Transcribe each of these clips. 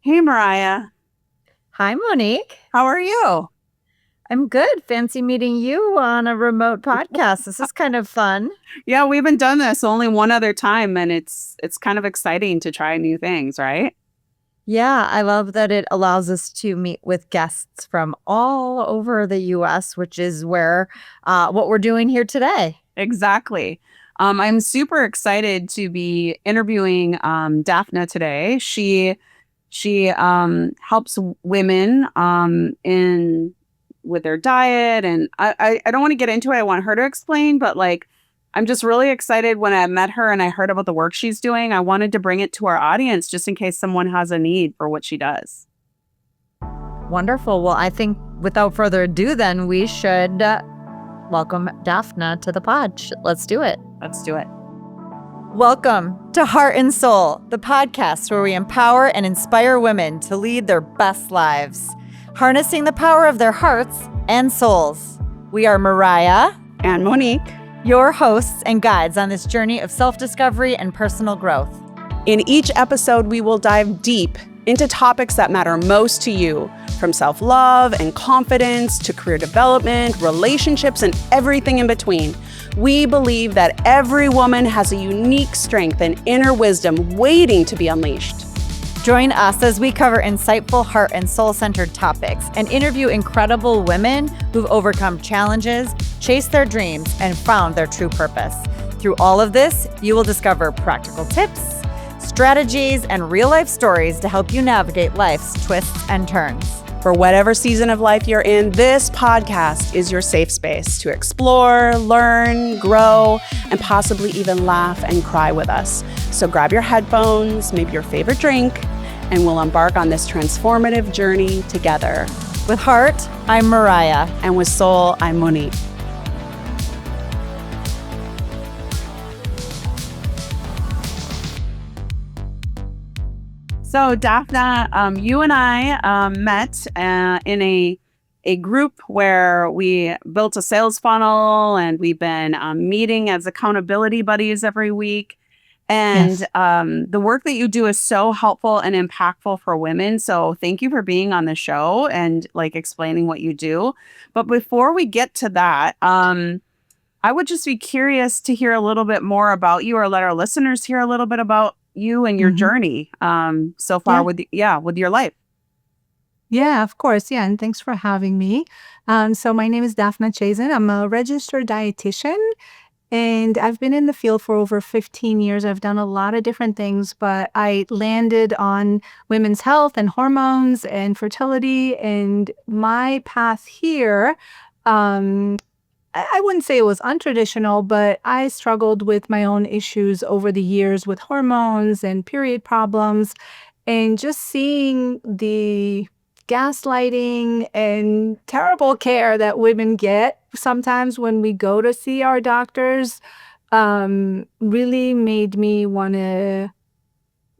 Hey, Mariah. Hi, Monique. How are you? I'm good. Fancy meeting you on a remote podcast. This is kind of fun. Yeah, we haven't done this only one other time, and it's kind of exciting to try new things, right? Yeah, I love that it allows us to meet with guests from all over the U.S., which is where what we're doing here today. Exactly. I'm super excited to be interviewing Dafna today. She helps women in with their diet, and I don't want to get into it. I want her to explain, but like I'm just really excited when I met her and I heard about the work she's doing. I wanted to bring it to our audience just in case someone has a need for what she does. Wonderful. Well, I think without further ado, then we should welcome Dafna to the pod. Let's do it. Let's do it. Welcome to Heart and Soul, the podcast where we empower and inspire women to lead their best lives, harnessing the power of their hearts and souls. We are Mariah and Monique, your hosts and guides on this journey of self-discovery and personal growth. In each episode, we will dive deep into topics that matter most to you, from self-love and confidence to career development, relationships, and everything in between. We believe that every woman has a unique strength and inner wisdom waiting to be unleashed. Join us as we cover insightful heart and soul-centered topics and interview incredible women who've overcome challenges, chased their dreams, and found their true purpose. Through all of this, you will discover practical tips, strategies, and real-life stories to help you navigate life's twists and turns. For whatever season of life you're in, this podcast is your safe space to explore, learn, grow, and possibly even laugh and cry with us. So grab your headphones, maybe your favorite drink, and we'll embark on this transformative journey together. With heart, I'm Mariah. And with soul, I'm Monique. So Dafna, you and I met in a group where we built a sales funnel, and we've been meeting as accountability buddies every week. And Yes. The work that you do is so helpful and impactful for women. So thank you for being on the show and like explaining what you do. But before we get to that, I would just be curious to hear a little bit more about you, or let our listeners hear a little bit about you and your journey so far with your life. Yeah, of course. Yeah. And thanks for having me. So my name is Dafna Chazin. I'm a registered dietitian, and I've been in the field for over 15 years. I've done a lot of different things, but I landed on women's health and hormones and fertility. And my path here, I wouldn't say it was untraditional, but I struggled with my own issues over the years with hormones and period problems, and just seeing the gaslighting and terrible care that women get sometimes when we go to see our doctors really made me want to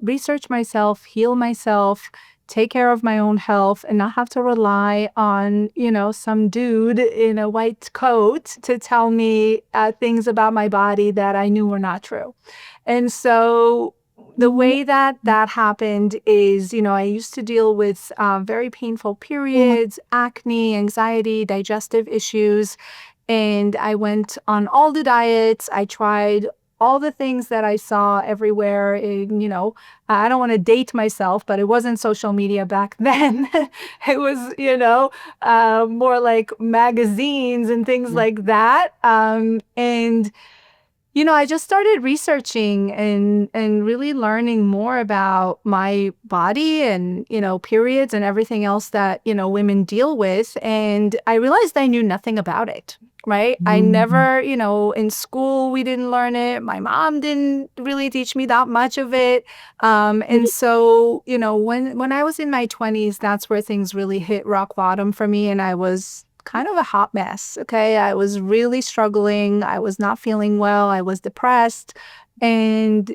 research myself, heal myself, take care of my own health, and not have to rely on, some dude in a white coat to tell me things about my body that I knew were not true. And so the way that happened is, I used to deal with very painful periods, acne, anxiety, digestive issues, and I went on all the diets. I tried all the things that I saw everywhere. I don't want to date myself, but it wasn't social media back then. It was, more like magazines and things like that. I just started researching and really learning more about my body and, periods and everything else that, women deal with. And I realized I knew nothing about it. Right. I never, in school, we didn't learn it. My mom didn't really teach me that much of it. And so, when I was in my 20s, that's where things really hit rock bottom for me. And I was kind of a hot mess. Okay. I was really struggling. I was not feeling well. I was depressed. And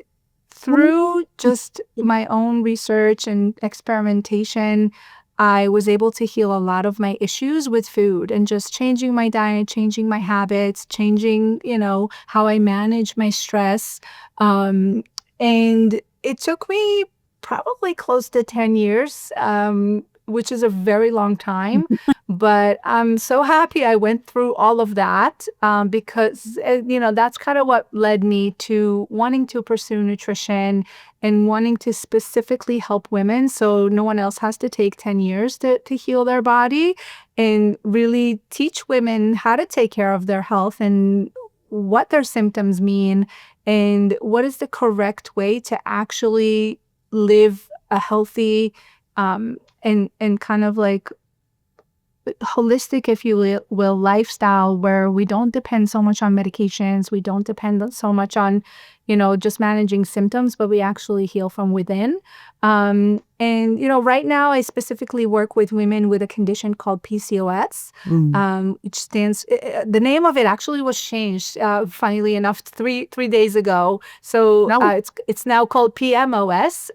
through just my own research and experimentation, I was able to heal a lot of my issues with food and just changing my diet, changing my habits, changing, how I manage my stress. And it took me probably close to 10 years, which is a very long time. But I'm so happy I went through all of that because, that's kind of what led me to wanting to pursue nutrition and wanting to specifically help women so no one else has to take 10 years to heal their body, and really teach women how to take care of their health and what their symptoms mean and what is the correct way to actually live a healthy and kind of like holistic, if you will, lifestyle where we don't depend so much on medications, we don't depend so much on, just managing symptoms, but we actually heal from within. And right now I specifically work with women with a condition called PCOS, which stands. The name of it actually was changed, funnily enough, three days ago. So it's now called PMOS,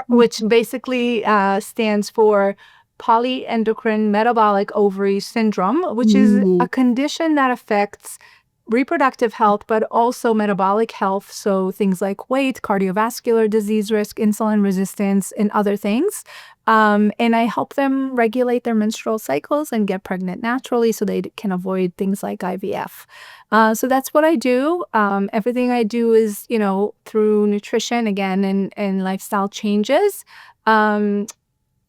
which basically stands for polyendocrine metabolic ovary syndrome, which is a condition that affects reproductive health, but also metabolic health. So things like weight, cardiovascular disease risk, insulin resistance, and other things. And I help them regulate their menstrual cycles and get pregnant naturally so they can avoid things like IVF. So that's what I do. Everything I do is, through nutrition again and lifestyle changes.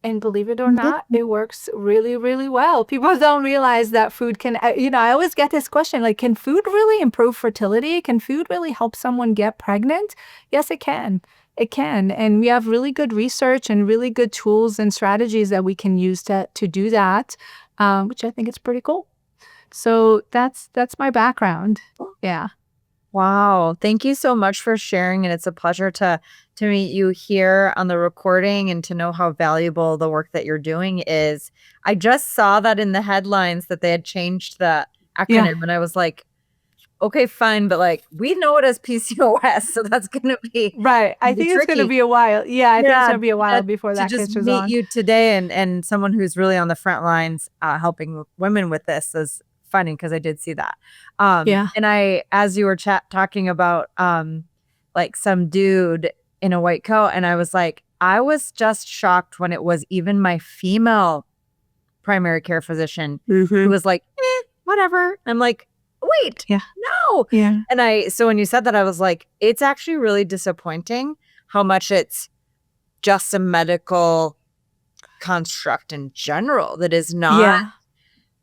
And believe it or not, it works really, really well. People don't realize that food can, I always get this question, like, can food really improve fertility? Can food really help someone get pregnant? Yes, it can. It can. And we have really good research and really good tools and strategies that we can use to do that, which I think is pretty cool. So that's my background. Yeah. Wow. Thank you so much for sharing. And it's a pleasure to meet you here on the recording and to know how valuable the work that you're doing is. I just saw that in the headlines that they had changed the acronym and I was like, okay, fine. But like, we know it as PCOS. So that's going to be right. I think it's going to be a while. Yeah, I think it's going to be a while before that catches on. To just meet you today and someone who's really on the front lines helping women with this is funny because I did see that. And I, as you were talking about like some dude in a white coat, and I was like, I was just shocked when it was even my female primary care physician who was like, whatever. I'm like, wait, no. Yeah. And so when you said that, I was like, it's actually really disappointing how much it's just a medical construct in general that is not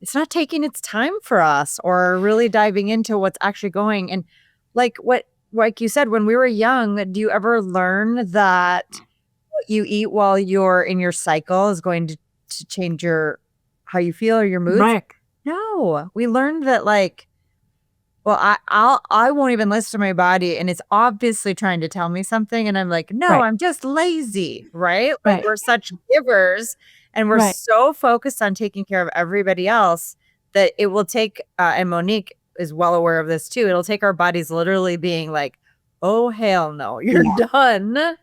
it's not taking its time for us or really diving into what's actually going. And like you said, when we were young, do you ever learn that what you eat while you're in your cycle is going to change how you feel or your mood? Right. No, we learned that like, well, I won't even listen to my body, and it's obviously trying to tell me something, and I'm like, no, I'm just lazy, right? Like we're such givers. And we're so focused on taking care of everybody else that it will take, and Monique is well aware of this too, it'll take our bodies literally being like, oh, hell no, you're done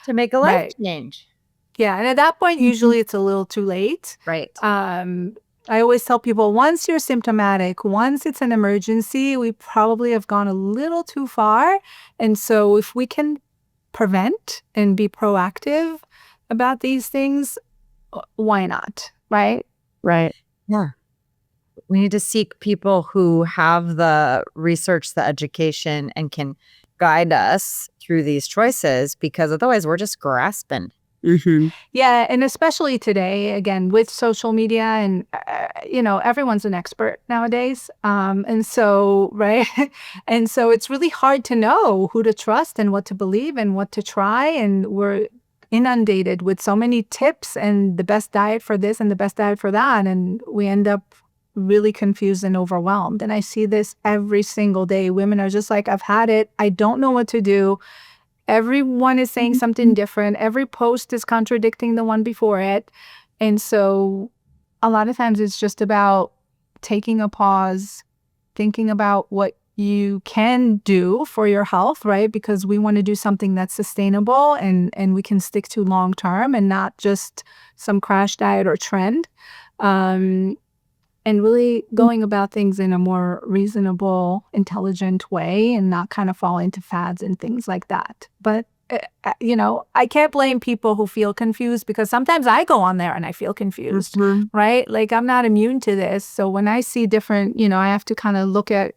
to make a life change. Yeah. And at that point, usually it's a little too late. Right. I always tell people, once you're symptomatic, once it's an emergency, we probably have gone a little too far. And so if we can prevent and be proactive about these things, why not? Right? Right. Yeah. We need to seek people who have the research, the education, and can guide us through these choices, because otherwise we're just grasping. Yeah. And especially today, again, with social media and, everyone's an expert nowadays. And so, and so it's really hard to know who to trust and what to believe and what to try. And we're inundated with so many tips and the best diet for this and the best diet for that. And we end up really confused and overwhelmed. And I see this every single day. Women are just like, I've had it. I don't know what to do. Everyone is saying something different. Every post is contradicting the one before it. And so a lot of times it's just about taking a pause, thinking about what you can do for your health, right? Because we want to do something that's sustainable and we can stick to long term and not just some crash diet or trend. And really going about things in a more reasonable, intelligent way and not kind of fall into fads and things like that. But I can't blame people who feel confused, because sometimes I go on there and I feel confused, right? Like, I'm not immune to this. So when I see different, I have to kind of look at,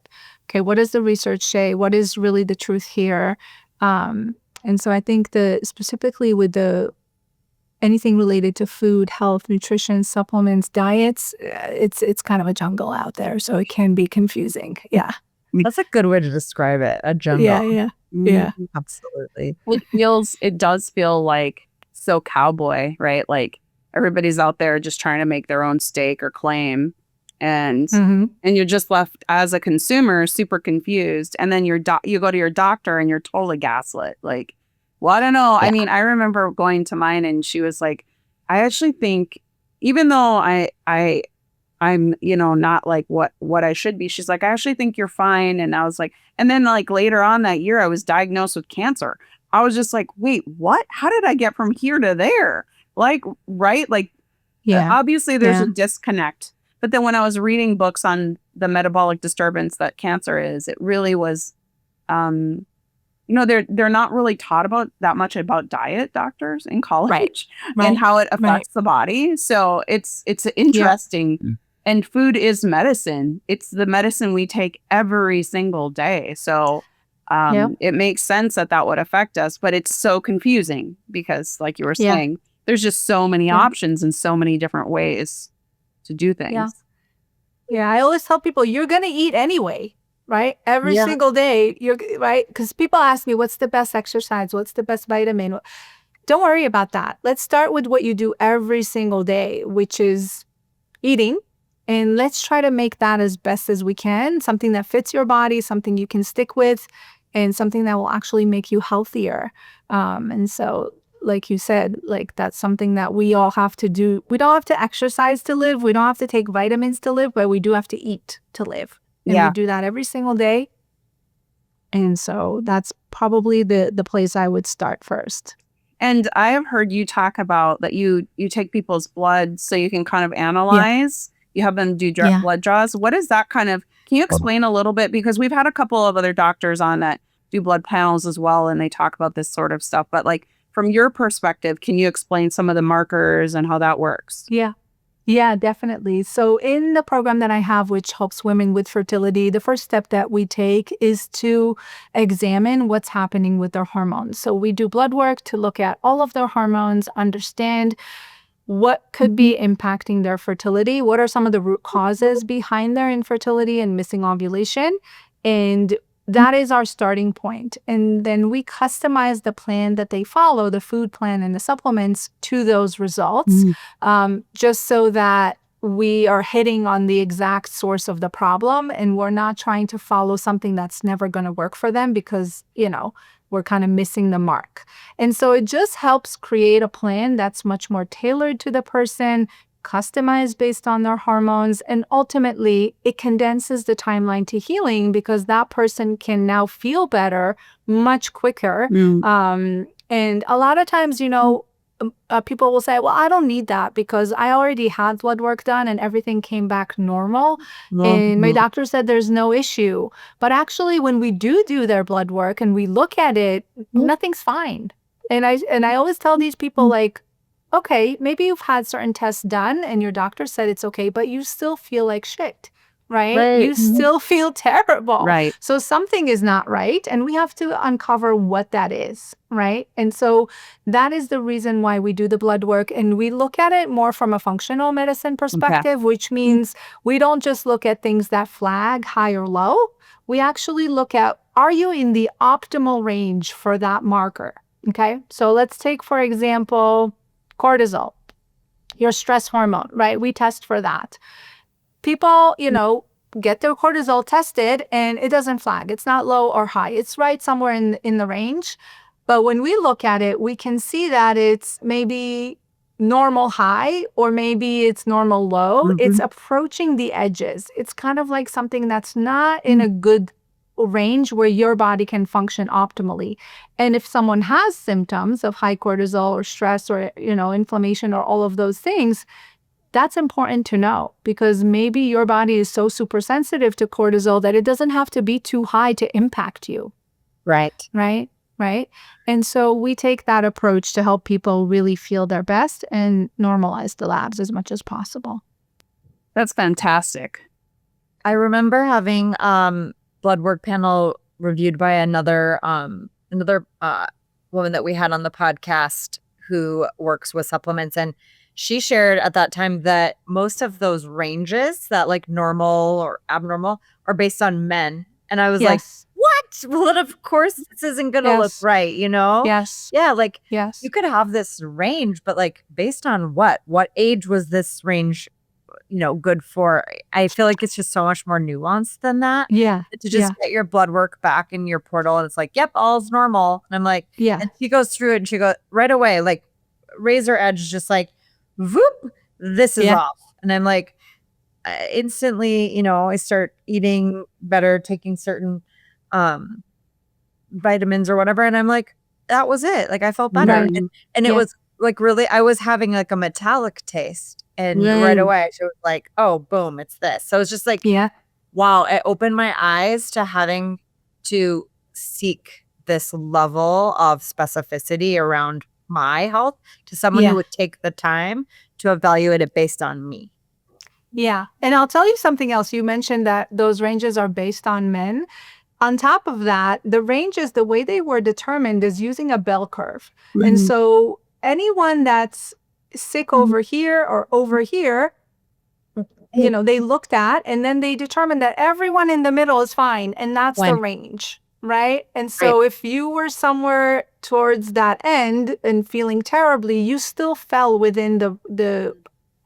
okay, what does the research say? What is really the truth here? And so I think specifically with anything related to food, health, nutrition, supplements, diets, it's kind of a jungle out there. So it can be confusing. Yeah. That's a good way to describe it. A jungle. Yeah. Absolutely. It does feel like so cowboy, right? Like everybody's out there just trying to make their own stake or claim. And you're just left as a consumer super confused. And then you go to your doctor and you're totally gaslit. Like, well, I don't know. Yeah. I mean, I remember going to mine and she was like, I actually think, even though I'm, not like what I should be, she's like, I actually think you're fine. And I was like, and then like later on that year, I was diagnosed with cancer. I was just like, wait, what? How did I get from here to there? Like, right? Like, obviously there's a disconnect. But then when I was reading books on the metabolic disturbance that cancer is, it really was, they're not really taught about that much about diet, doctors in college, and how it affects the body. So it's interesting. Yeah. And food is medicine. It's the medicine we take every single day. So it makes sense that would affect us, but it's so confusing because, like you were saying, there's just so many options and so many different ways to do things. Yeah, I always tell people, you're going to eat anyway, right? Every single day, right? Because people ask me, what's the best exercise? What's the best vitamin? Don't worry about that. Let's start with what you do every single day, which is eating. And let's try to make that as best as we can, something that fits your body, something you can stick with, and something that will actually make you healthier. And so, like you said, like that's something that we all have to do. We don't have to exercise to live. We don't have to take vitamins to live, but we do have to eat to live. And we do that every single day. And so that's probably the place I would start first. And I have heard you talk about that you take people's blood so you can kind of analyze. You have them do blood draws. What is that kind of, can you explain a little bit? Because we've had a couple of other doctors on that do blood panels as well, and they talk about this sort of stuff. But like, from your perspective, can you explain some of the markers and how that works? Yeah, definitely. So in the program that I have, which helps women with fertility, the first step that we take is to examine what's happening with their hormones. So we do blood work to look at all of their hormones, understand what could be impacting their fertility, what are some of the root causes behind their infertility and missing ovulation, and that is our starting point. And then we customize the plan that they follow, the food plan and the supplements, to those results, just so that we are hitting on the exact source of the problem and we're not trying to follow something that's never going to work for them because, we're kind of missing the mark. And so it just helps create a plan that's much more tailored to the person, customized based on their hormones, and ultimately it condenses the timeline to healing because that person can now feel better much quicker. And a lot of times, people will say, well, I don't need that because I already had blood work done and everything came back normal. And my doctor said there's no issue. But actually, when we do their blood work and we look at it, nothing's fine. And I always tell these people, like, okay, maybe you've had certain tests done and your doctor said it's okay, but you still feel like shit, right? You still feel terrible. Right. So something is not right. And we have to uncover what that is, right? And so that is the reason why we do the blood work. And we look at it more from a functional medicine perspective, which means we don't just look at things that flag high or low. We actually look at, are you in the optimal range for that marker? Okay. So let's take, for example, cortisol, your stress hormone, right? We test for that. People, get their cortisol tested and it doesn't flag. It's not low or high. It's right somewhere in the range. But when we look at it, we can see that it's maybe normal high or maybe it's normal low. It's approaching the edges. It's kind of like something that's not in a good range where your body can function optimally. And if someone has symptoms of high cortisol or stress or, inflammation or all of those things, that's important to know because maybe your body is so super sensitive to cortisol that it doesn't have to be too high to impact you. Right. right? And so we take that approach to help people really feel their best and normalize the labs as much as possible. That's fantastic. I remember having Bloodwork panel reviewed by another woman that we had on the podcast who works with supplements, and she shared at that time that most of those ranges that like normal or abnormal are based on men. And I was like, Yes. what? Well, of course this isn't gonna look Yes. right, you know? Yes. Yeah, like Yes. you could have this range, but like based on what? What age was this range, good for? I feel like it's just so much more nuanced than that. Yeah. To just Yeah. get your blood work back in your portal and it's like, yep, all's normal. And I'm like, Yeah. and she goes through it and she goes right away, like razor edge, just like, whoop, this is Yeah. off. And I'm like, instantly, I start eating better, taking certain vitamins or whatever. And I'm like, that was it. Like I felt better. Right. And it Yeah. was like really, I was having like a metallic taste. And right away, she was like, oh, boom, it's this. So it's just like, Yeah. wow, it opened my eyes to having to seek this level of specificity around my health to someone Yeah. who would take the time to evaluate it based on me. Yeah. And I'll tell you something else. You mentioned that those ranges are based on men. On top of that, the ranges, the way they were determined is using a bell curve. And so anyone that's sick over here or over here, they looked at and then they determined that everyone in the middle is fine. And that's the range, right? And so if you were somewhere towards that end and feeling terribly, you still fell within the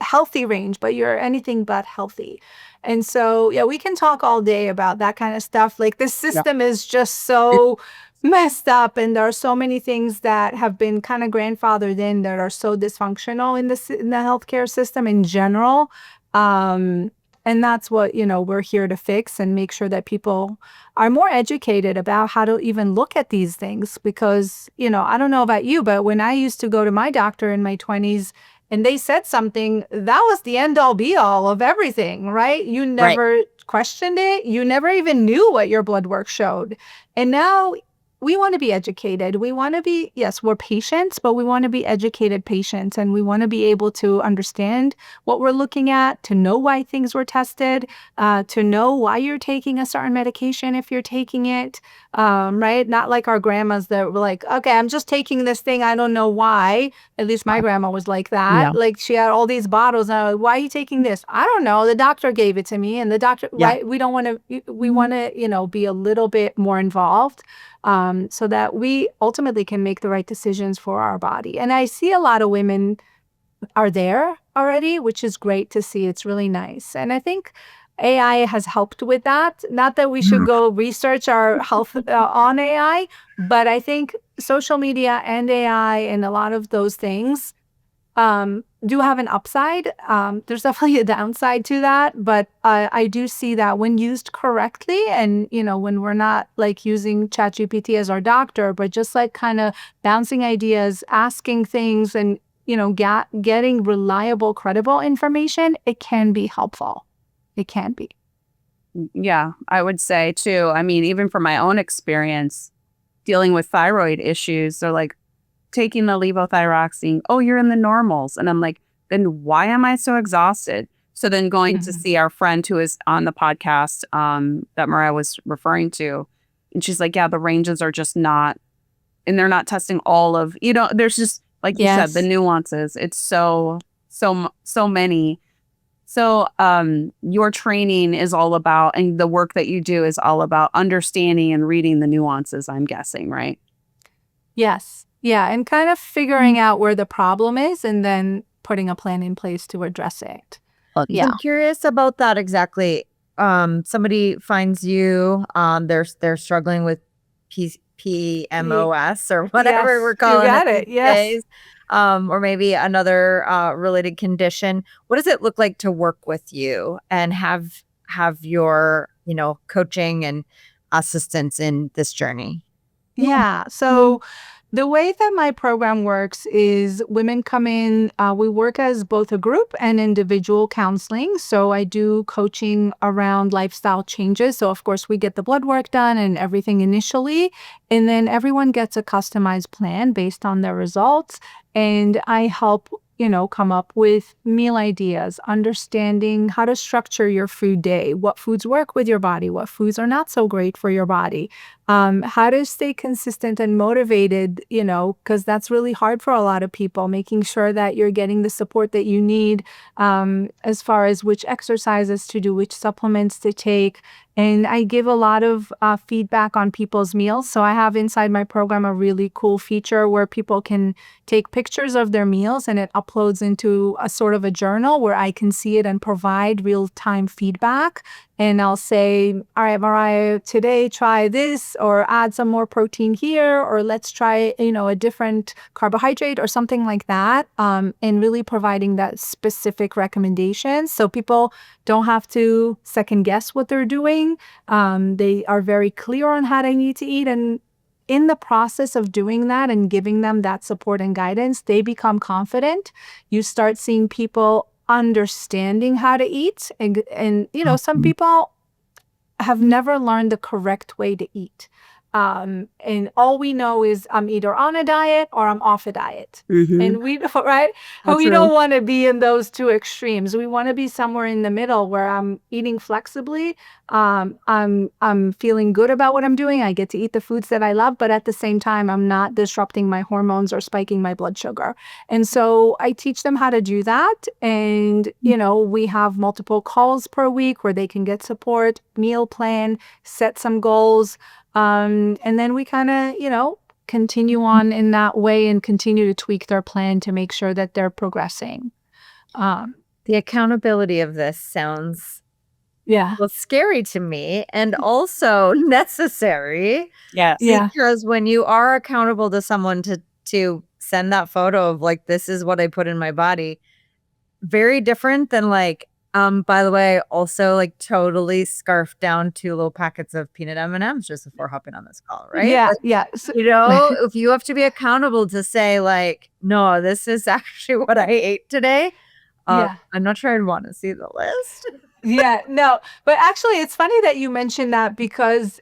healthy range, but you're anything but healthy. And so, yeah, we can talk all day about that kind of stuff. Like this system is just so messed up, and there are so many things that have been kind of grandfathered in that are so dysfunctional in the healthcare system in general. And that's what, we're here to fix and make sure that people are more educated about how to even look at these things. Because, I don't know about you, but when I used to go to my doctor in my 20s, and they said something, that was the end all be all of everything, right? You never questioned it. You never even knew what your blood work showed. And now we want to be educated. We want to be, yes, we're patients, but we want to be educated patients. And we want to be able to understand what we're looking at, to know why things were tested, to know why you're taking a certain medication if you're taking it, right? Not like our grandmas that were like, okay, I'm just taking this thing. I don't know why. At least my grandma was like that. Yeah. Like she had all these bottles. And I was like, why are you taking this? I don't know. The doctor gave it to me. And the doctor, right? We don't want to, we want to, be a little bit more involved. So that we ultimately can make the right decisions for our body. And I see a lot of women are there already, which is great to see. It's really nice. And I think AI has helped with that. Not that we should go research our health on AI, but I think social media and AI and a lot of those things do have an upside. There's definitely a downside to that, but I do see that when used correctly and, when we're not like using ChatGPT as our doctor, but just like kind of bouncing ideas, asking things and, getting reliable, credible information, it can be helpful. It can be. Yeah, I would say too. I mean, even from my own experience dealing with thyroid issues, they're like, taking the levothyroxine, oh, you're in the normals. And I'm like, then why am I so exhausted? So then going to see our friend who is on the podcast that Mariah was referring to. And she's like, yeah, the ranges are just not, and they're not testing all of, there's just, like you said, the nuances. It's so many. So your training is all about, and the work that you do is all about understanding and reading the nuances, I'm guessing, right? Yes. Yeah, and kind of figuring out where the problem is and then putting a plan in place to address it. I'm curious about that exactly. Somebody finds you, they're struggling with PMOS or whatever we're calling you got it these days. or maybe another related condition. What does it look like to work with you and have your, coaching and assistance in this journey? Yeah. So The way that my program works is women come in, we work as both a group and individual counseling. So I do coaching around lifestyle changes. So of course we get the blood work done and everything initially, and then everyone gets a customized plan based on their results. And I help come up with meal ideas, understanding how to structure your food day, what foods work with your body, what foods are not so great for your body, how to stay consistent and motivated, because that's really hard for a lot of people, making sure that you're getting the support that you need as far as which exercises to do, which supplements to take. And I give a lot of feedback on people's meals. So I have inside my program a really cool feature where people can take pictures of their meals and it uploads into a sort of a journal where I can see it and provide real-time feedback. And I'll say, all right, Mariah, today try this, or add some more protein here, or let's try, a different carbohydrate or something like that. And really providing that specific recommendations so people don't have to second guess what they're doing. They are very clear on how they need to eat. And in the process of doing that and giving them that support and guidance, they become confident. You start seeing people understanding how to eat. And some people have never learned the correct way to eat. And all we know is I'm either on a diet or I'm off a diet. And we, right? But we don't want to be in those two extremes. We want to be somewhere in the middle where I'm eating flexibly. I'm feeling good about what I'm doing. I get to eat the foods that I love, but at the same time, I'm not disrupting my hormones or spiking my blood sugar. And so I teach them how to do that. And, we have multiple calls per week where they can get support, meal plan, set some goals. And then we kind of, continue on in that way and continue to tweak their plan to make sure that they're progressing. The accountability of this sounds scary to me and also necessary. Yes. Yeah. Because when you are accountable to someone to send that photo of like, this is what I put in my body, very different than like, by the way, also like totally scarfed down 2 little packets of peanut M&Ms just before hopping on this call, right? Yeah, Like, yeah. if you have to be accountable to say like, no, this is actually what I ate today. I'm not sure I'd want to see the list. Yeah, no, but actually it's funny that you mentioned that because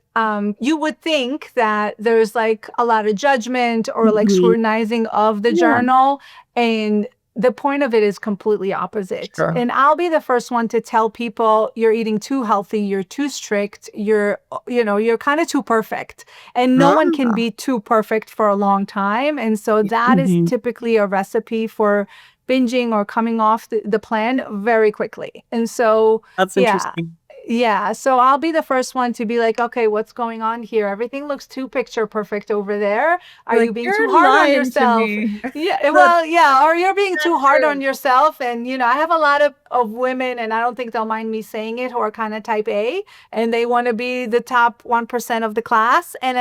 you would think that there's like a lot of judgment or like scrutinizing of the journal, and the point of it is completely opposite. Sure. And I'll be the first one to tell people you're eating too healthy, you're too strict, you're kind of too perfect. And no one can be too perfect for a long time. And so that is typically a recipe for binging or coming off the plan very quickly. And so That's interesting. Yeah. So I'll be the first one to be like, okay, what's going on here? Everything looks too picture perfect over there. Are you being too hard on yourself? Yeah. Well, yeah. Or you're being too hard on yourself. And, I have a lot of women, and I don't think they'll mind me saying it, who are kind of type A, and they want to be the top 1% of the class. And,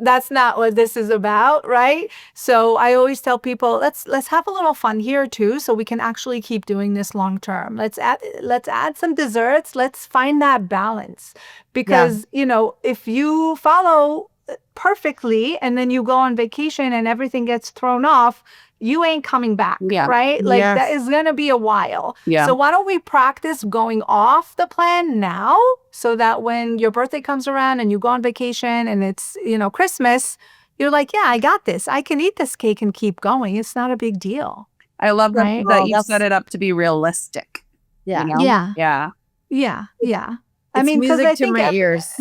that's not what this is about. Right. So I always tell people, let's have a little fun here too, so we can actually keep doing this long term. Let's add some desserts. Let's find that balance, because if you follow perfectly and then you go on vacation and everything gets thrown off, you ain't coming back, right? Like that is gonna be a while. So why don't we practice going off the plan now, so that when your birthday comes around and you go on vacation and it's Christmas, you're like, yeah, I got this. I can eat this cake and keep going. It's not a big deal. I love that you set it up to be realistic. Yeah. I mean, because I think my ears.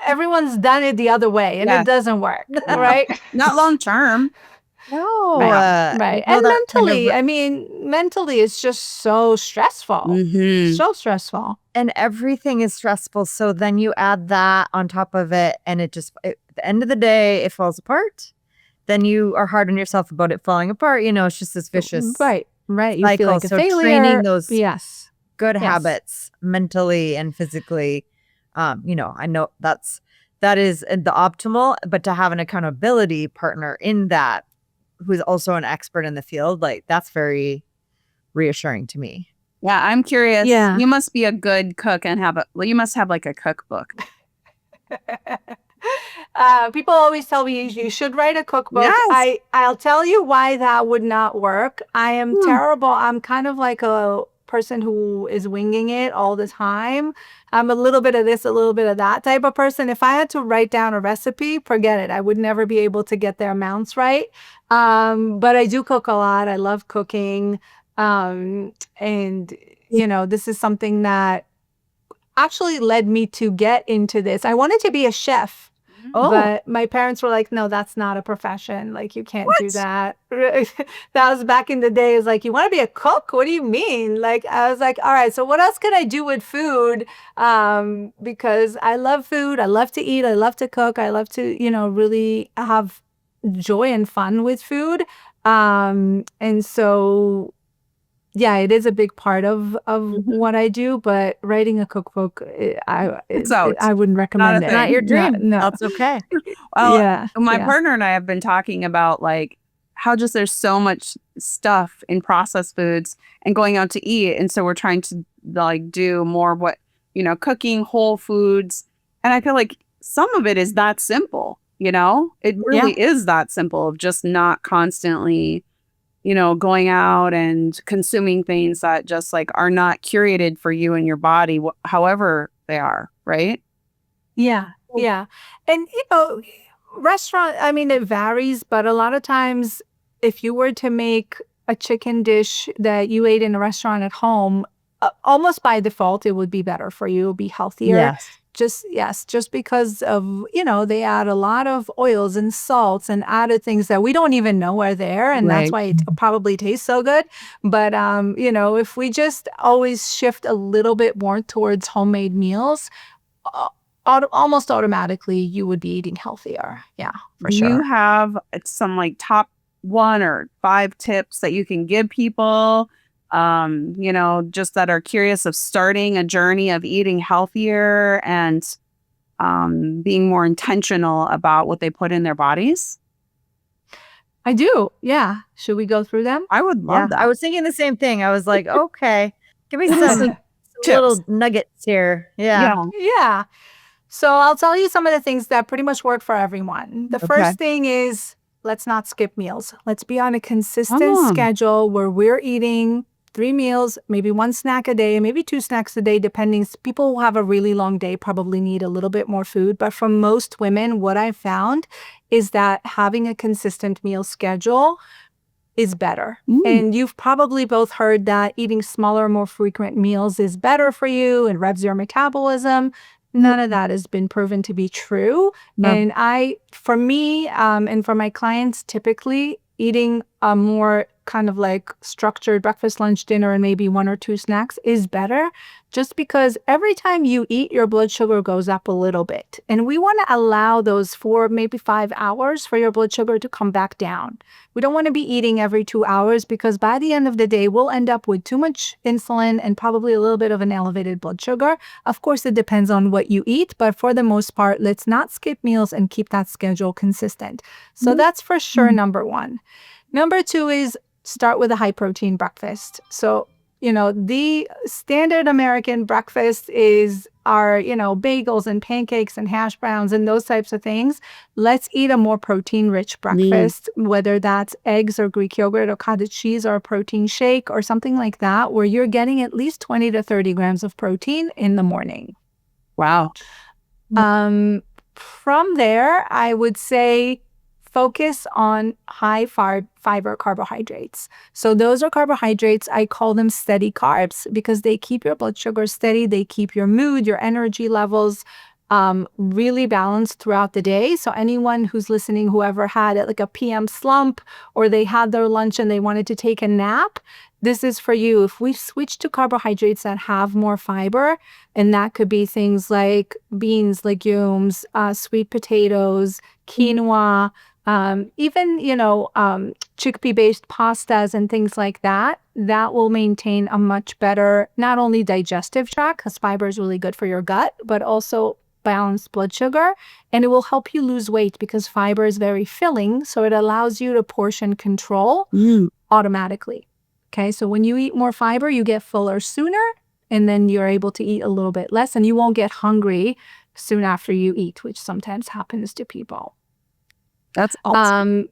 Everyone's done it the other way, and it doesn't work, right? Not long term. No. Right. And mentally, mentally, it's just so stressful. So stressful. And everything is stressful. So then you add that on top of it, and at the end of the day, it falls apart. Then you are hard on yourself about it falling apart. It's just this vicious Right. You cycle. feel like a failure. Training those good Yes. habits mentally and physically. I know that is the optimal, but to have an accountability partner in that who's also an expert in the field, like that's very reassuring to me. Yeah, I'm curious. Yeah. You must be a good cook and you must have like a cookbook. People always tell me you should write a cookbook. Yes. I'll tell you why that would not work. I am Hmm. terrible. I'm kind of like a person who is winging it all the time. I'm a little bit of this, a little bit of that type of person. If I had to write down a recipe, forget it. I would never be able to get their amounts right. But I do cook a lot. I love cooking. And, this is something that actually led me to get into this. I wanted to be a chef. Oh, But my parents were like, no, that's not a profession. Like, you can't do What? that. That was back in the day. It's like, you want to be a cook? What do you mean? Like, I was like, all right, so what else can I do with food? Because I love food. I love to eat. I love to cook. I love to, really have joy and fun with food. And so yeah, it is a big part of Mhm. what I do, but writing a cookbook, It's out. I wouldn't Not a recommend it. thing. not your dream. No. That's okay. Well, Yeah. my Yeah. partner and I have been talking about like how just there's so much stuff in processed foods and going out to eat. And so we're trying to like do more of what, cooking whole foods. And I feel like some of it is that simple, It really is that simple of just not constantly, going out and consuming things that just like are not curated for you and your body, however they are, right? Yeah. Yeah. And, restaurant, I mean, it varies, but a lot of times if you were to make a chicken dish that you ate in a restaurant at home, almost by default, it would be better for you, it would be healthier. Yes. Just because of, they add a lot of oils and salts and added things that we don't even know are there. And that's why it probably tastes so good. But, if we just always shift a little bit more towards homemade meals, almost automatically you would be eating healthier. Yeah, for Do sure. you have some like top 1 or 5 tips that you can give people, just that are curious of starting a journey of eating healthier and being more intentional about what they put in their bodies? I do. Yeah. Should we go through them? I would love that. I was thinking the same thing. I was like, okay, give me some Tips. little nuggets here. Yeah. Yeah. So I'll tell you some of the things that pretty much work for everyone. The Okay. first thing is let's not skip meals. Let's be on a consistent Oh. schedule where we're eating 3 meals, maybe 1 snack a day, maybe 2 snacks a day, depending. People who have a really long day probably need a little bit more food. But for most women, what I've found is that having a consistent meal schedule is better. And you've probably both heard that eating smaller, more frequent meals is better for you and revs your metabolism. None of that has been proven to be true. No. And for me, and for my clients, typically eating a more kind of like structured breakfast, lunch, dinner, and maybe 1 or 2 snacks is better, just because every time you eat, your blood sugar goes up a little bit. And we want to allow those 4, maybe 5 hours for your blood sugar to come back down. We don't want to be eating every 2 hours because by the end of the day, we'll end up with too much insulin and probably a little bit of an elevated blood sugar. Of course, it depends on what you eat, but for the most part, let's not skip meals and keep that schedule consistent. So that's for sure number 1. Number 2 is start with a high protein breakfast. So, the standard American breakfast is our, bagels and pancakes and hash browns and those types of things. Let's eat a more protein rich breakfast, whether that's eggs or Greek yogurt or cottage cheese or a protein shake or something like that, where you're getting at least 20 to 30 grams of protein in the morning. Wow. From there, I would say focus on high fiber carbohydrates. So those are carbohydrates. I call them steady carbs because they keep your blood sugar steady. They keep your mood, your energy levels really balanced throughout the day. So anyone who's listening, whoever had like a PM slump or they had their lunch and they wanted to take a nap, this is for you. If we switch to carbohydrates that have more fiber, and that could be things like beans, legumes, sweet potatoes, quinoa, even, chickpea-based pastas and things like that, that will maintain a much better, not only digestive tract, because fiber is really good for your gut, but also balanced blood sugar. And it will help you lose weight because fiber is very filling. So it allows you to portion control automatically. Okay, so when you eat more fiber, you get fuller sooner, and then you're able to eat a little bit less, and you won't get hungry soon after you eat, which sometimes happens to people. That's awesome.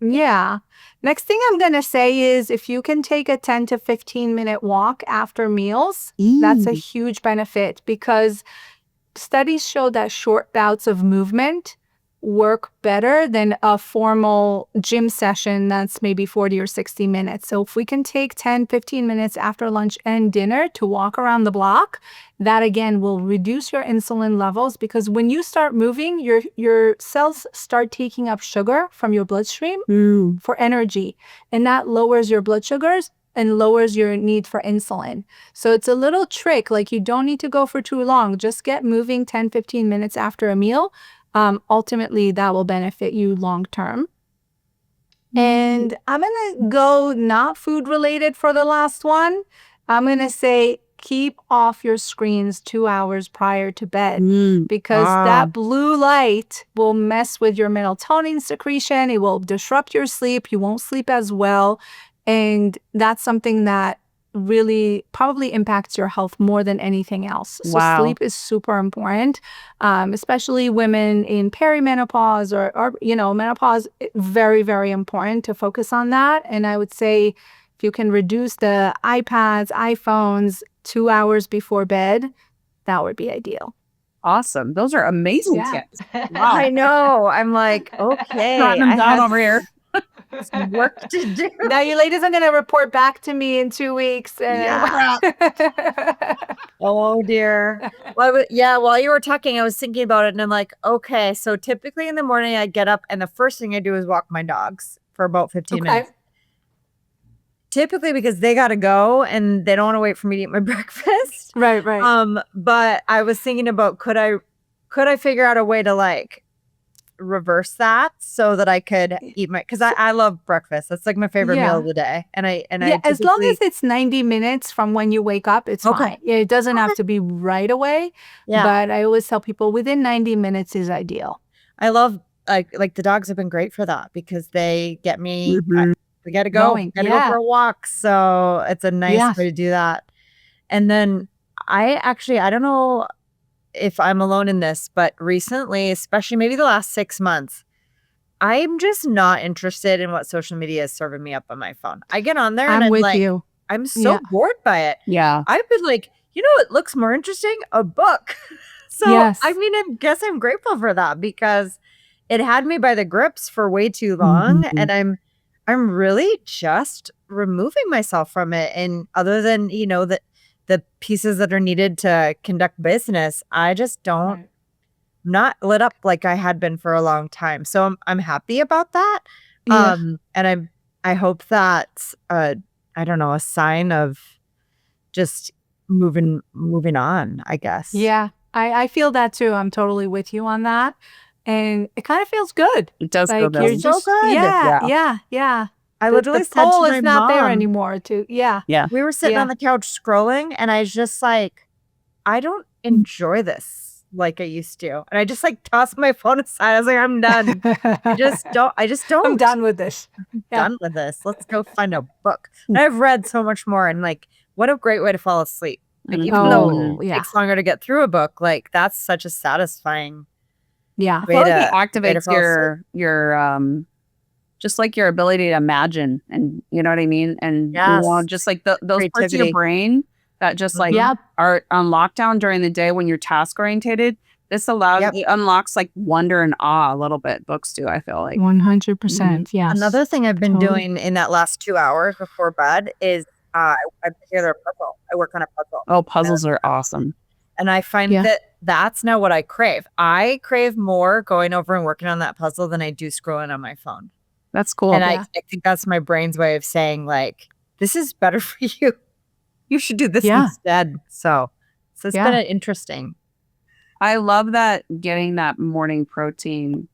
Yeah. Next thing I'm going to say is if you can take a 10 to 15-minute walk after meals, that's a huge benefit, because studies show that short bouts of movement work better than a formal gym session that's maybe 40 or 60 minutes. So if we can take 10, 15 minutes after lunch and dinner to walk around the block, that again will reduce your insulin levels, because when you start moving, your cells start taking up sugar from your bloodstream for energy, and that lowers your blood sugars and lowers your need for insulin. So it's a little trick. Like, you don't need to go for too long. Just get moving 10, 15 minutes after a meal. Ultimately, that will benefit you long term. And I'm going to go not food related for the last one. I'm going to say keep off your screens 2 hours prior to bed, because that blue light will mess with your melatonin secretion. It will disrupt your sleep. You won't sleep as well. And that's something that really probably impacts your health more than anything else. So sleep is super important, especially women in perimenopause or menopause. Very, very important to focus on that. And I would say if you can reduce the iPads, iPhones 2 hours before bed, that would be ideal. Awesome. Those are amazing tips. Wow. I know. I'm like, okay. Jotting them down over here. Some work to do. Now you ladies are going to report back to me in 2 weeks. Oh, dear. Well, while you were talking, I was thinking about it, and I'm like, okay, so typically in the morning I get up and the first thing I do is walk my dogs for about 15 minutes. Typically because they got to go and they don't want to wait for me to eat my breakfast. Right. But I was thinking about, could I figure out a way to like reverse that so that I could eat because I love breakfast. That's like my favorite meal of the day. And I as long as it's 90 minutes from when you wake up, it's fine. Yeah, it doesn't have to be right away. Yeah. But I always tell people within 90 minutes is ideal. I love like the dogs have been great for that, because they get me we got to go. Got to go for a walk. So it's a nice way to do that. And then I don't know if I'm alone in this, but recently, especially maybe the last 6 months, I'm just not interested in what social media is serving me up on my phone. I get on there and I'm like, I'm so bored by it. Yeah. I've been like, it looks more interesting? A book. So, I mean, I guess I'm grateful for that, because it had me by the grips for way too long. And I'm really just removing myself from it. And other than, the pieces that are needed to conduct business, I just don't not lit up like I had been for a long time. So I'm happy about that. And I hope that's I don't know, a sign of just moving on, I guess. Yeah, I feel that too. I'm totally with you on that. And it kind of feels good. It does like feel good. You're just, so good. Yeah. I literally the said pole to my is not mom, there anymore. Yeah. We were sitting on the couch scrolling, and I was just like, I don't enjoy this like I used to. And I just like tossed my phone aside. I was like, I'm done. I just don't. I'm done with this. Done with this. Let's go find a book. And I've read so much more, and like, what a great way to fall asleep. Like, even though it takes longer to get through a book, like that's such a satisfying way it activates your just like your ability to imagine, and you know what I mean? And just like those parts of your brain that just like are on lockdown during the day when you're task orientated. This it unlocks like wonder and awe a little bit. Books do, I feel like. 100%. Yes. Another thing I've been doing in that last 2 hours before bed is I put together a puzzle. I work on a puzzle. Oh, puzzles are awesome. And I find that that's now what I crave. I crave more going over and working on that puzzle than I do scrolling on my phone. That's cool. And I think that's my brain's way of saying, like, this is better for you. You should do this instead. So it's been interesting. I love that, getting that morning protein,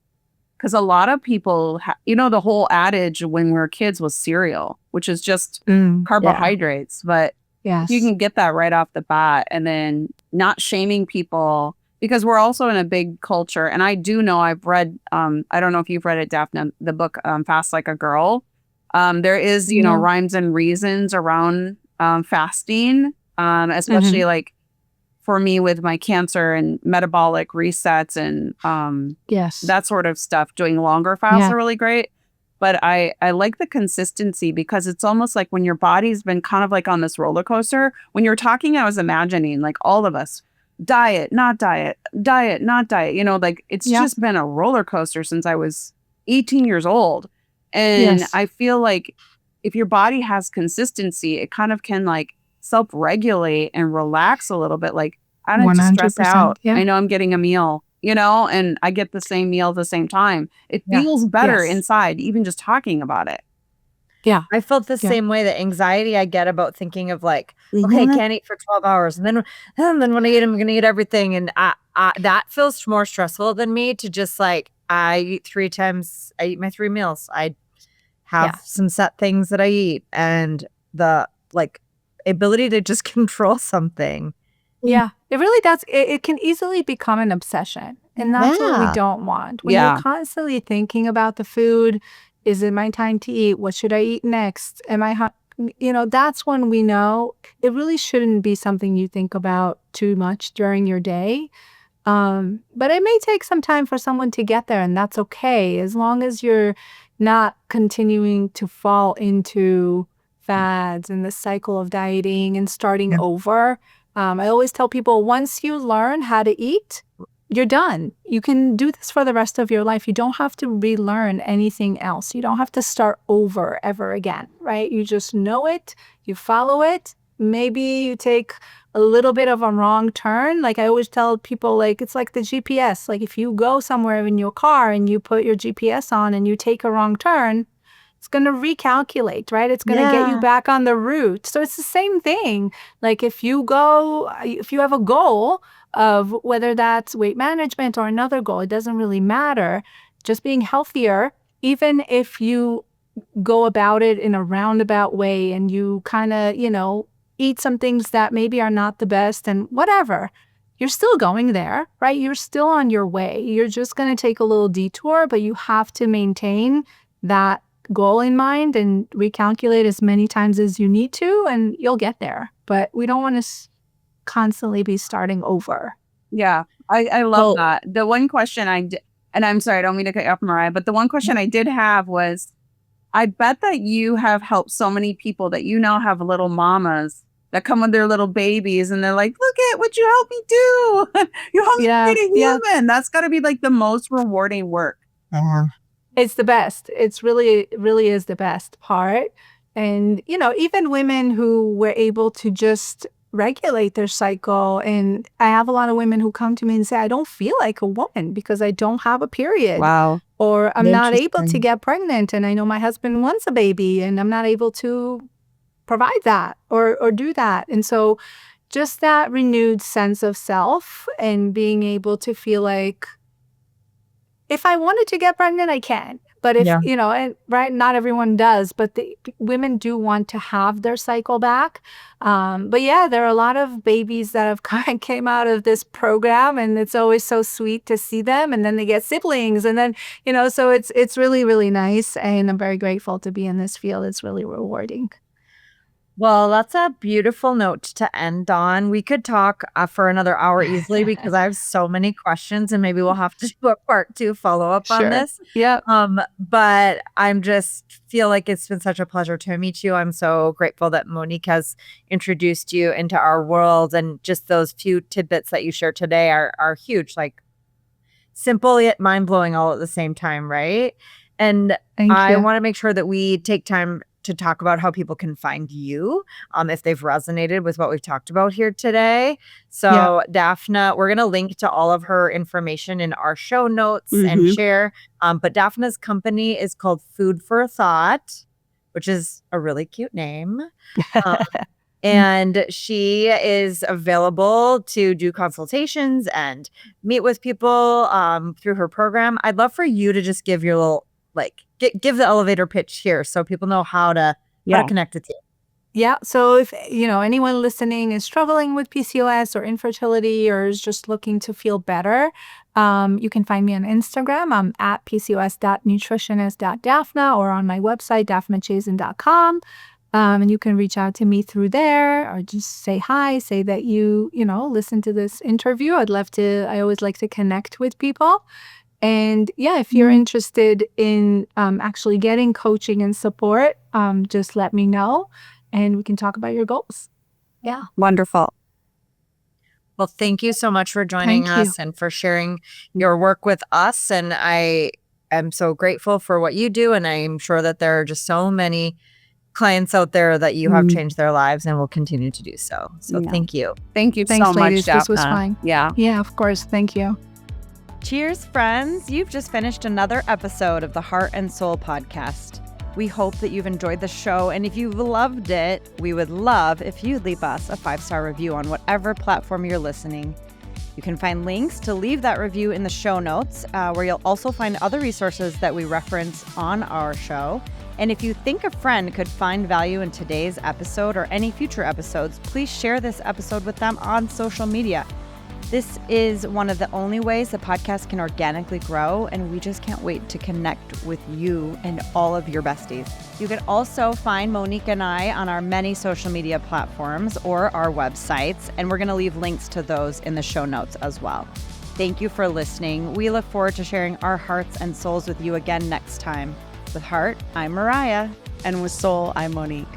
because a lot of people, the whole adage when we were kids was cereal, which is just carbohydrates. But you can get that right off the bat, and then not shaming people, because we're also in a big culture. And I do know, I've read, I don't know if you've read it, Dafna, the book Fast Like a Girl. There is, rhymes and reasons around fasting, especially like for me with my cancer and metabolic resets and Yes. that sort of stuff. Doing longer fasts Yeah. are really great. But I like the consistency because it's almost like when your body's been kind of like on this roller coaster. When you're talking, I was imagining like all of us, diet, not diet, diet, not diet. You know, like it's Yeah. just been a roller coaster since I was 18 years old. And Yes. I feel like if your body has consistency, it kind of can like self-regulate and relax a little bit. Like I don't have to stress 100%. out. Yeah. I know I'm getting a meal, you know, and I get the same meal at the same time. It Yeah. feels better Yes. inside, even just talking about it. Yeah. I felt the Yeah. same way, the anxiety I get about thinking of like, okay, can't eat for 12 hours. And then when I eat, I'm going to eat everything. And that feels more stressful than me to just like, I eat 3 times, I eat my 3 meals. I have Yeah. some set things that I eat and the like ability to just control something. Yeah. It really does. It can easily become an obsession. And that's what we Yeah. don't want. When Yeah. you're constantly thinking about the food, is it my time to eat? What should I eat next? Am I you know, that's when we know it really shouldn't be something you think about too much during your day. But it may take some time for someone to get there, and that's okay, as long as you're not continuing to fall into fads and the cycle of dieting and starting Yeah. over. I always tell people once you learn how to eat, you're done. You can do this for the rest of your life. You don't have to relearn anything else. You don't have to start over ever again, right? You just know it, you follow it. Maybe you take a little bit of a wrong turn. Like I always tell people, like it's like the GPS. Like if you go somewhere in your car and you put your GPS on and you take a wrong turn, it's going to recalculate, right? It's going to get you Yeah. back on the route. So it's the same thing. Like if you have a goal of whether that's weight management or another goal, it doesn't really matter. Just being healthier, even if you go about it in a roundabout way and you kind of, you know, eat some things that maybe are not the best and whatever, you're still going there, right? You're still on your way. You're just going to take a little detour, but you have to maintain that goal in mind and recalculate as many times as you need to, and you'll get there. But we don't want to constantly be starting over. Yeah. I love Well- that. The one question and I'm sorry, I don't mean to cut you off, Mariah, but the one question I did have was, I bet that you have helped so many people that you now have little mamas that come with their little babies and they're like, look at what you helped me do. You helped me Yeah, create a yeah. human. That's got to be like the most rewarding work. It's the best. It's really is the best part. And, you know, even women who were able to just regulate their cycle. And I have a lot of women who come to me and say, I don't feel like a woman because I don't have a period. Wow. Or I'm not able to Interesting. get pregnant. And I know my husband wants a baby and I'm not able to provide that or do that. And so just that renewed sense of self and being able to feel like, if I wanted to get pregnant, I can. But if, Yeah. you know, and, right, not everyone does, but women do want to have their cycle back. But yeah, there are a lot of babies that have kind of came out of this program, and it's always so sweet to see them. And then they get siblings, and then, you know, so it's really, really nice. And I'm very grateful to be in this field. It's really rewarding. Well, that's a beautiful note to end on. We could talk for another hour easily because I have so many questions, and maybe we'll have to do a part 2 follow-up on Sure. this. Yeah. But I'm just feel like it's been such a pleasure to meet you. I'm so grateful that Monique has introduced you into our world, and just those few tidbits that you shared today are huge, like simple yet mind-blowing all at the same time, right? And Thank I you. want to make sure that we take time to talk about how people can find you if they've resonated with what we've talked about here today. So Dafna, we're going to link to all of her information in our show notes and Mhm. share. But Dafna's company is called Food for Thought, which is a really cute name. And she is available to do consultations and meet with people through her program. I'd love for you to just give your little, like, give the elevator pitch here so people know how to connect with you. Yeah. So if, you know, anyone listening is struggling with PCOS or infertility or is just looking to feel better, you can find me on Instagram. I'm at pcos.nutritionist.dafna or on my website, dafnachazin.com. And you can reach out to me through there or just say hi, say that you listen to this interview. I always like to connect with people. And yeah, if you're interested in actually getting coaching and support, just let me know and we can talk about your goals. Yeah. Wonderful. Well, thank you so much for joining Thank you. us and for sharing your work with us. And I am so grateful for what you do. And I'm sure that there are just so many clients out there that you have changed their lives and will continue to do so. So Yeah. thank you. Thank you Thanks, so much, ladies. This was Dafna. fun. Yeah. Yeah, of course. Thank you. Cheers, friends. You've just finished another episode of the Heart and Soul podcast. We hope that you've enjoyed the show. And if you've loved it, we would love if you'd leave us a 5-star review on whatever platform you're listening. You can find links to leave that review in the show notes, where you'll also find other resources that we reference on our show. And if you think a friend could find value in today's episode or any future episodes, please share this episode with them on social media. This is one of the only ways the podcast can organically grow, and we just can't wait to connect with you and all of your besties. You can also find Monique and I on our many social media platforms or our websites, and we're going to leave links to those in the show notes as well. Thank you for listening. We look forward to sharing our hearts and souls with you again next time. With Heart, I'm Mariah. And with Soul, I'm Monique.